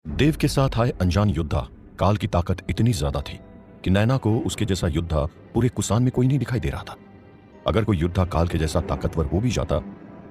देव के साथ आए अनजान योद्धा काल की ताकत इतनी ज्यादा थी कि नैना को उसके जैसा योद्धा पूरे कुसान में कोई नहीं दिखाई दे रहा था। अगर कोई योद्धा काल के जैसा ताकतवर हो भी जाता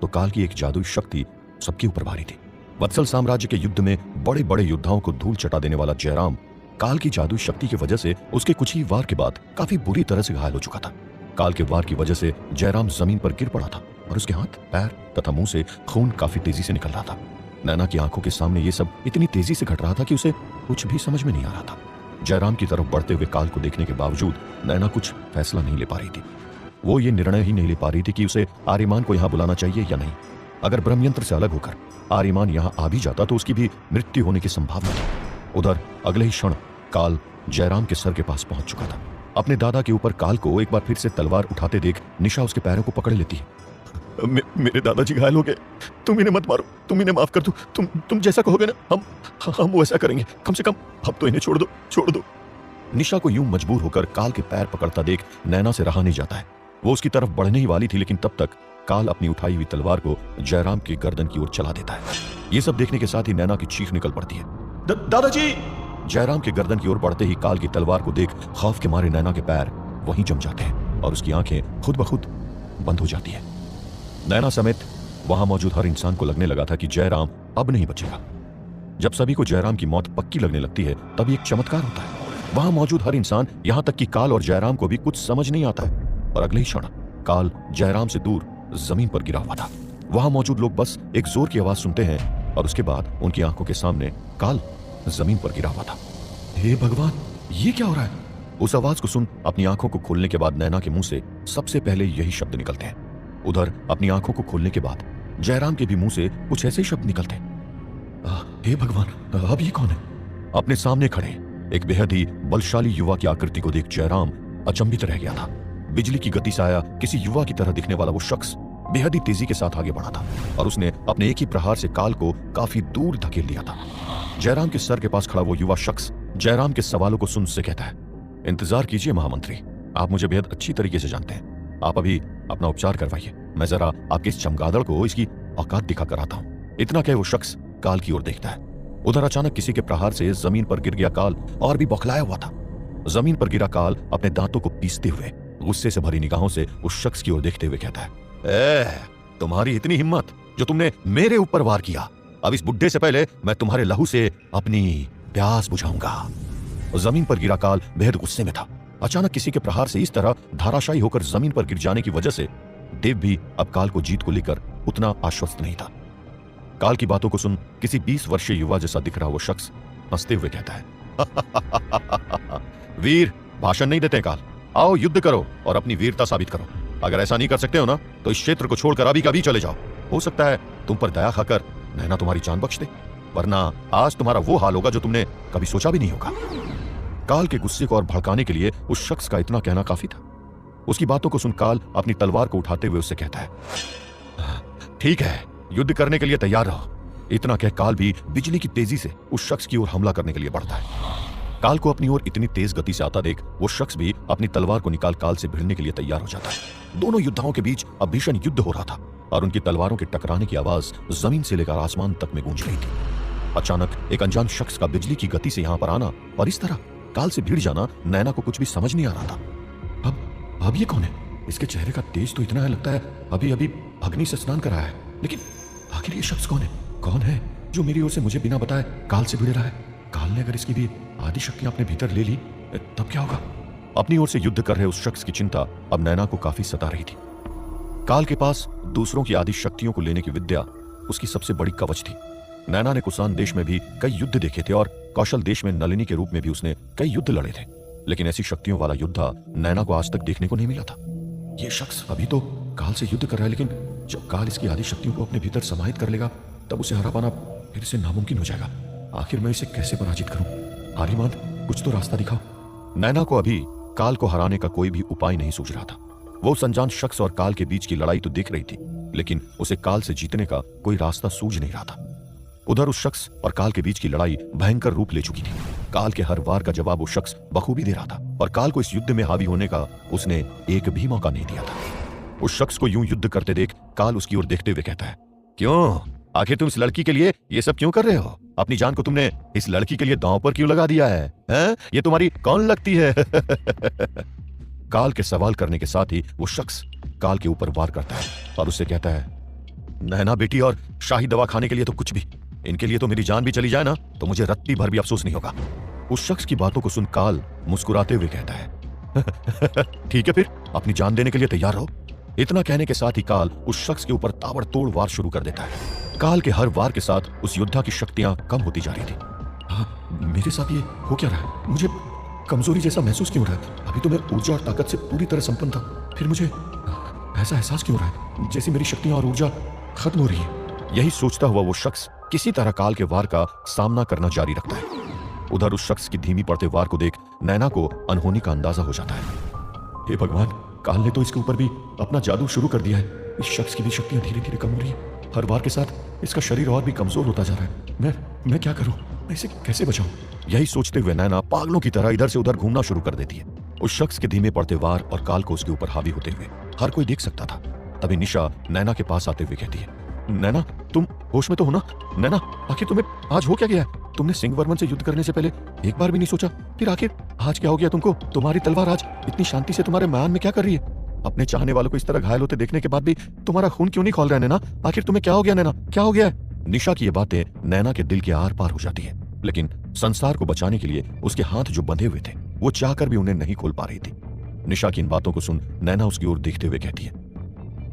तो काल की एक जादुई शक्ति सबके ऊपर भारी थी। वत्सल साम्राज्य के युद्ध में बड़े बड़े योद्धाओं को धूल चटा देने वाला जयराम काल की जादुई शक्ति की वजह से उसके कुछ ही वार के बाद काफी बुरी तरह से घायल हो चुका था। काल के वार की वजह से जयराम जमीन पर गिर पड़ा था और उसके हाथ, पैर तथा मुंह से खून काफी तेजी से निकल रहा था। नैना की आंखों के सामने ये सब इतनी तेजी से घट रहा था कि उसे कुछ भी समझ में नहीं आ रहा था। जयराम की तरफ बढ़ते हुए काल को देखने के बावजूद नैना कुछ फैसला नहीं ले पा रही थी। वो ये निर्णय ही नहीं ले पा रही थी कि उसे आर्यमान को यहाँ बुलाना चाहिए या नहीं। अगर ब्रह्मयंत्र से अलग होकर आर्यमान यहाँ आ भी जाता तो उसकी भी मृत्यु होने की संभावना थी। उधर अगले ही क्षण काल जयराम के सर के पास पहुंच चुका था। अपने दादा के ऊपर काल को एक बार फिर से तलवार उठाते देख निशा उसके पैरों को पकड़ लेती है। मेरे दादाजी घायल हो गए, तुम इन्हें मत मारो, तुम इन्हें माफ कर दो, तुम जैसा कहोगे ना हम वैसा करेंगे, कम से कम अब तो इन्हें छोड़ दो। निशा को यूं मजबूर होकर काल के पैर पकड़ता देख नैना से रहा नहीं जाता है। वो उसकी तरफ बढ़ने ही वाली थी, लेकिन तब तक काल अपनी उठाई हुई तलवार को जयराम की गर्दन की ओर चला देता है। ये सब देखने के साथ ही नैना की चीख निकल पड़ती है, दादाजी। जयराम की गर्दन की ओर बढ़ते ही काल की तलवार को देख खौफ के मारे नैना के पैर वहीं जम जाते हैं और उसकी आंखें खुद ब खुद बंद हो जाती है। नैना समेत वहां मौजूद हर इंसान को लगने लगा था कि जयराम अब नहीं बचेगा। जब सभी को जयराम की मौत पक्की लगने लगती है तब एक चमत्कार होता है। वहां मौजूद हर इंसान, यहां तक कि काल और जयराम को भी कुछ समझ नहीं आता है और अगले ही क्षण काल जयराम से दूर जमीन पर गिरा हुआ था। वहां मौजूद लोग बस एक जोर की आवाज सुनते हैं और उसके बाद उनकी आंखों के सामने काल जमीन पर गिरा हुआ था। हे भगवान, ये क्या हो रहा है? उस आवाज को सुन अपनी आंखों को खोलने के बाद नैना के मुंह से सबसे पहले यही शब्द निकलते हैं। उधर अपनी आंखों को खोलने के बाद जयराम के भी मुंह से कुछ ऐसे शब्द निकलते हैं। हे भगवान, अब ये कौन है? अपने सामने खड़े एक बेहद ही बलशाली युवा की आकृति को देख जयराम अचंभित रह गया था। बिजली की गति से आया किसी युवा की तरह दिखने वाला वो शख्स बेहद ही तेजी के साथ आगे बढ़ा था और उसने अपने एक ही प्रहार से काल को काफी दूर धकेल दिया था। जयराम के सर के पास खड़ा वो युवा शख्स जयराम के सवालों को सुन से कहता है, इंतजार कीजिए महामंत्री, आप मुझे बेहद अच्छी तरीके से जानते हैं। आप अभी अपना उपचार करवाइए, मैं जरा आपके इस चमगादड़ को इसकी औकात दिखा कर आता हूं। इतना कह वो शख्स काल की ओर देखता है। उधर अचानक किसी के प्रहार से जमीन पर गिर गया काल और भी बौखलाया हुआ था। जमीन पर गिरा काल अपने दांतों को पीसते हुए गुस्से से भरी निगाहों से उस शख्स की ओर देखते हुए कहता है, तुम्हारी इतनी हिम्मत जो तुमने मेरे ऊपर वार किया, अब इस बुड्ढे से पहले मैं तुम्हारे लहू से अपनी प्यास बुझाऊंगा। जमीन पर गिरा काल बेहद गुस्से में था। अचानक किसी के प्रहार से इस तरह धाराशायी होकर जमीन पर गिर जाने की वजह से देव भी अब काल को जीत को लेकर उतना आश्वस्त नहीं था। काल की बातों को सुन किसी 20 वर्षीय युवा जैसा दिख रहा वो शख्स हंसते हुए कहता है, वीर, भाषण नहीं देते काल, आओ युद्ध करो और अपनी वीरता साबित करो। अगर ऐसा नहीं कर सकते हो ना तो इस क्षेत्र को छोड़कर अभी कभी चले जाओ। हो सकता है तुम पर दया खाकर नैना तुम्हारी जान बख्श दे, वरना आज तुम्हारा वो हाल होगा जो तुमने कभी सोचा भी नहीं होगा। काल के गुस्से को और भड़काने के लिए उस शख्स का इतना कहना काफी था। उसकी बातों को सुन काल अपनी तलवार को उठाते हुए उससे कहता है, ठीक है, युद्ध करने के लिए तैयार रहो। इतना कह काल भी बिजली की तेजी से उस शख्स की ओर हमला करने के लिए बढ़ता है। काल को अपनी ओर इतनी तेज गति से आता देख वो शख्स भी अपनी तलवार को निकाल काल से भिड़ने के लिए तैयार हो जाता है। दोनों योद्धाओं के बीच अब भीषण युद्ध हो रहा था और उनकी तलवारों के टकराने की आवाज जमीन से लेकर आसमान तक में गूंज रही थी। अचानक एक अनजान शख्स का बिजली की गति से यहाँ पर आना और इस तरह काल से भिड़ जाना नैना को कुछ भी समझ नहीं आ रहा था। अब ये कौन है? इसके चेहरे का तेज तो इतना है, लगता है अभी अभी अग्नि से स्नान कराया है। लेकिन आखिर ये शख्स कौन है? कौन है जो मेरी ओर से मुझे बिना बताए काल से भिड़ रहा है? काल ने अगर इसकी भी आदि शक्तियां अपने भीतर ले ली तब क्या होगा? अपनी ओर से युद्ध कर रहे उस शख्स की चिंता अब नैना को काफी सता रही थी। काल के पास दूसरों की आदि शक्तियों को लेने की विद्या उसकी सबसे बड़ी कवच थी। नैना ने कुसान देश में भी कई युद्ध देखे थे और कौशल देश में नलिनी के रूप में भी उसने कई युद्ध लड़े थे, लेकिन ऐसी शक्तियों वाला योद्धा नैना को आज तक देखने को नहीं मिला था। ये शख्स अभी तो काल से युद्ध कर रहा है, लेकिन जब काल इसकी आदि शक्तियों को अपने भीतर समाहित कर लेगा तब उसे हरा पाना फिर से नामुमकिन हो जाएगा। आखिर मैं इसे कैसे पराजित करूं? आर्यमान, कुछ तो रास्ता दिखाओ। नैना को अभी काल को हराने का कोई भी उपाय नहीं सूझ रहा था। वो उस अनजान शख्स और काल के बीच की लड़ाई तो देख रही थी, लेकिन उसे काल से जीतने का कोई रास्ता सूझ नहीं रहा था। उधर उस शख्स और काल के बीच की लड़ाई भयंकर रूप ले चुकी थी। काल के हर वार का जवाब वो शख्स बखूबी दे रहा था और काल को इस युद्ध में हावी होने का उसने एक भी मौका नहीं दिया था। उस शख्स को यूं युद्ध करते देख काल उसकी ओर देखते हुए कहता है, क्यों, आखिर तुम इस लड़की के लिए ये सब क्यों कर रहे हो? अपनी जान को तुमने इस लड़की के लिए दांव पर क्यों लगा दिया है? हैं? ये तुम्हारी कौन लगती है? काल के सवाल करने के साथ ही वो शख्स काल के ऊपर वार करता है और उससे कहता है, नैना बेटी और शाही दवा खाने के लिए तो कुछ भी, इनके लिए तो मेरी जान भी चली जाए ना तो मुझे रत्ती भर भी अफसोस नहीं होगा। उस शख्स की बातों को सुन काल मुस्कुराते हुए कहता है, ठीक है फिर अपनी जान देने के लिए तैयार हो। इतना कहने के साथ ही काल उस शख्स के ऊपर ताबड़तोड़ वार शुरू कर देता है। काल के हर वार के साथ उस योद्धा की शक्तियां कम होती जा रही थी। हाँ, मेरे साथ ये हो क्या रहा है? मुझे कमजोरी जैसा महसूस क्यों हो रहा है? अभी तो मैं ऊर्जा और ताकत से पूरी तरह संपन्न था, फिर मुझे ऐसा एहसास क्यों हो रहा है जैसे मेरी शक्तियां और ऊर्जा खत्म हो रही है। यही सोचता हुआ वो शख्स किसी तरह काल के वार का सामना करना जारी रखता है। उधर उस शख्स की धीमी पड़ते वार को देख नैना को अनहोनी का अंदाजा हो जाता है। हे भगवान, काल ने तो इसके ऊपर भी अपना जादू शुरू कर दिया है। इस शख्स की भी शक्तियां धीरे धीरे कम हो रही है। हर वार के साथ इसका शरीर और भी कमजोर होता जा रहा है। मैं क्या करूं? मैं इसे कैसे बचाऊं? यही सोचते हुए नैना पागलों की तरह इधर से उधर घूमना शुरू कर देती है। उस शख्स के धीमे पड़ते वार और काल को उसके ऊपर हावी होते हुए हर कोई देख सकता था। तभी निशा नैना के पास आते हुए कहती है, नैना तुम होश में तो हो ना? नैना, आखिर तुम्हें आज हो क्या गया? तुमने सिंह वर्मन से युद्ध करने से पहले एक बार भी नहीं सोचा, फिर आखिर आज क्या हो गया तुमको? तुम्हारी तलवार आज इतनी शांति से तुम्हारे म्यान में क्या कर रही है? अपने चाहने वालों को इस तरह घायल होते देखने के बाद भी तुम्हारा खून क्यों नहीं खौल रहा है नैना? आखिर तुम्हें क्या हो गया नैना? क्या हो गया है? निशा की ये बातें नैना के दिल के आर पार हो जाती है, लेकिन संसार को बचाने के लिए उसके हाथ जो बंधे हुए थे वो चाहकर भी उन्हें नहीं खोल पा रही थी। निशा की इन बातों को सुन नैना उसकी ओर देखते हुए कहती है,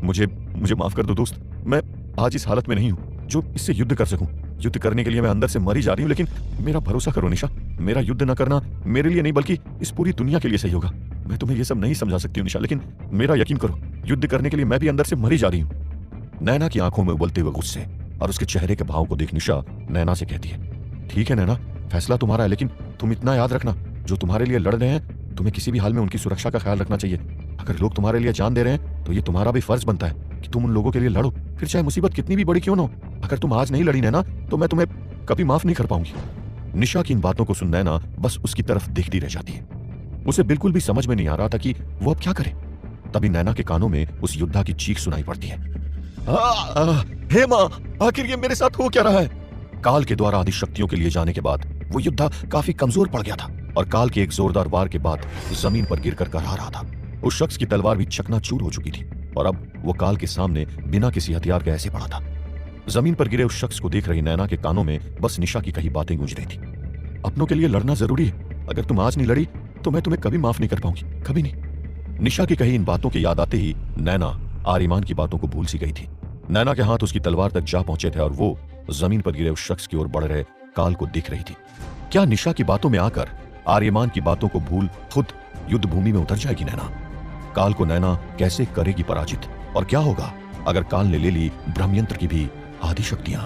मुझे माफ कर दो दोस्त, मैं आज इस हालत में नहीं हूं जो इससे युद्ध कर सकूं। युद्ध करने के लिए मैं अंदर से मरी जा रही हूं, लेकिन मेरा भरोसा करो निशा, मेरा युद्ध न करना मेरे लिए नहीं बल्कि इस पूरी दुनिया के लिए सही होगा। मैं तुम्हें यह सब नहीं समझा सकती हूँ निशा, लेकिन मेरा यकीन करो, युद्ध करने के लिए मैं भी अंदर से मरी जा रही हूँ। नैना की आंखों में उबलते हुए गुस्से और उसके चेहरे के भाव को देख निशा नैना से कहती है, ठीक है नैना, फैसला तुम्हारा है, लेकिन तुम इतना याद रखना, जो तुम्हारे लिए लड़ रहे हैं तुम्हें किसी भी हाल में उनकी सुरक्षा का ख्याल रखना चाहिए। अगर लोग तुम्हारे लिए जान दे रहे हैं तो ये तुम्हारा भी फर्ज बनता है कि तुम उन लोगों के लिए लड़ो, फिर चाहे मुसीबत कितनी भी बड़ी क्यों न हो। अगर तुम आज नहीं लड़ी नैना तो मैं तुम्हें कभी माफ नहीं कर पाऊंगी। निशा की इन बातों को सुन नैना बस उसकी तरफ देखती रह जाती है। उसे बिल्कुल भी समझ में नहीं आ रहा था कि वो अब क्या करे। तभी नैना के कानों में उस योद्धा की चीख सुनाई पड़ती है, हे मां, आखिर ये मेरे साथ हो क्या रहा है? काल के द्वारा आदि शक्तियों के लिए जाने के बाद वो योद्धा काफी कमजोर पड़ गया था और काल के एक जोरदार वार के बाद जमीन पर गिरकर कराह रहा था। उस शख्स की तलवार भी चकनाचूर हो चुकी थी और अब वो काल के सामने बिना किसी हथियार के ऐसे पड़ा था। जमीन पर गिरे उस शख्स को देख रही नैना के कानों में बस निशा की कही बातें गूंज रही थी। अपनों के लिए लड़ना जरूरी है, अगर तुम आज नहीं लड़ी तो मैं तुम्हें कभी माफ नहीं कर पाऊंगी, कभी नहीं। निशा की कही इन बातों के याद आते ही नैना आर्यमान की बातों को भूल सी गई थी। नैना के हाथ उसकी तलवार तक जा पहुंचे थे और वो जमीन पर गिरे उस शख्स की ओर बढ़ रहे काल को देख रही थी। क्या निशा की बातों में आकर आर्यमान की बातों को भूल खुद युद्ध भूमि में उतर जाएगी नैना? काल को नैना कैसे करेगी पराजित? और क्या होगा अगर काल ने ले ली ब्रह्मयंत्र की भी आदि शक्तियां?